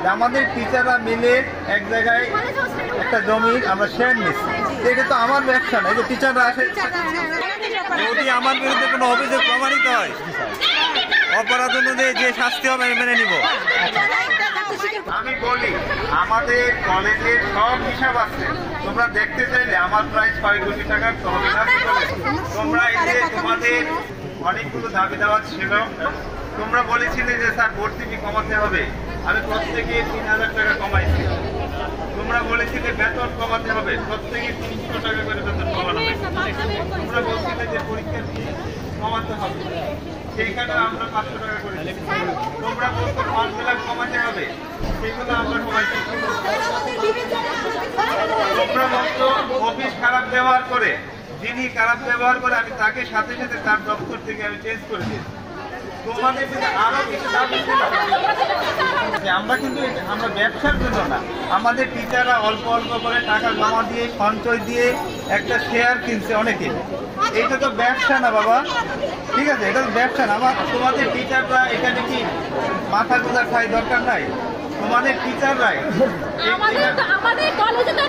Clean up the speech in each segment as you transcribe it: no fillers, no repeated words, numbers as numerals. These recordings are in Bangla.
যে আমাদের টিচাররা মিলে এক জায়গায় একটা জমি আমরা শেয়ার নিচ্ছি। এটা তো আমার ব্যবসা না, এই যে টিচাররা আসে। যদি আমার বিরুদ্ধে কোনো অভিযোগ প্রমাণিত হয়, অপরাধ অনুযায়ী যে শাস্তি হবে আমি মেনে নিব। আমি বলি আমাদের কলেজের সব হিসাব আছে, তোমরা দেখতে চাইলে আমার প্রায় 6 কোটি টাকার তহবিল আছে। তোমরা এই যে তোমাদের অনেকগুলো দাবি দেওয়া ছিল, তোমরা বলেছিলে যে স্যার ভর্তি ফি কমাতে হবে, আমি প্রত্যেকে 3000 টাকা কমাইছি। তোমরা বলেছিলে বেতন কমাতে হবে, প্রত্যেকে 300 টাকা করে বেতন কমানো হবে। তোমরা বলছিলে যে পরীক্ষার ফি কমাতে হবে, সেইখানে আমরা 500 টাকা করেছি। তোমরা বলছো ফর্ম ফিল আপ কমাতে হবে, সেগুলো আমরা কমাইছি। তোমরা বলছো অফিস খারাপ ব্যবহার করে, যিনি খারাপ ব্যবহার করে আমি তাকে সাথে সাথে তার দপ্তর থেকে আমি চেঞ্জ করে দিয়েছি। তোমাদের আরো কিছু দাবি ছিল। আমরা কিন্তু আমরা ব্যবসার জন্য না, আমাদের টিচাররা অল্প অল্প করে টাকা জমা দিয়ে সঞ্চয় দিয়ে একটা শেয়ার কিনছে অনেকে। এইটা তো ব্যবসা না বাবা, ঠিক আছে? এটা তো ব্যবসা না। আমার তোমাদের টিচাররা এখানে কি মাথা গোঁজা খাই দরকার নাই, তোমাদের টিচাররাই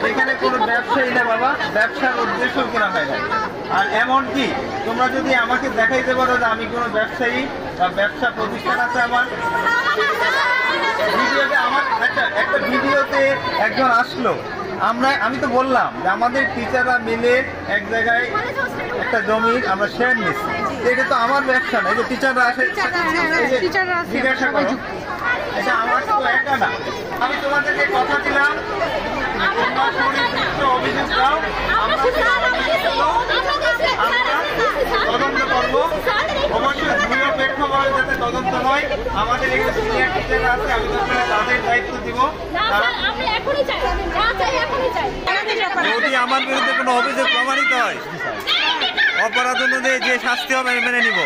এখানে কোনো ব্যবসায়ী না বাবা, ব্যবসার উদ্দেশ্য কেনা হয় না। আর এমনকি তোমরা যদি আমাকে দেখাইতে পারো যে আমি কোনো ব্যবসায়ী বা ব্যবসা প্রতিষ্ঠান আছে আমার ভিডিওতে, আমার একটা ভিডিওতে একজন আসলো, আমি তো বললাম যে আমাদের টিচাররা মিলে এক জায়গায় একটা জমি আমরা শেয়ার নিচ্ছি। এটা তো আমার ব্যবসা না, এই যে টিচাররা আসে। জিজ্ঞাসা করো, এটা আমার তো একা না। আমি তোমাদেরকে কথা দিলাম, তোমরা সুনির্দিষ্ট অভিযোগ দাও, আমরা তদন্ত করবো। অবশ্যই নিরপেক্ষভাবে যাতে তদন্ত হয়। আমাদের এখানে সিনিয়র টিচাররা আছে, আমি তাদের দায়িত্ব দিব। যদি আমার বিরুদ্ধে কোনো অভিযোগ প্রমাণিত হয়, অপরাধ অনুযায়ী যে শাস্তি হবে আমি মেনে নিব।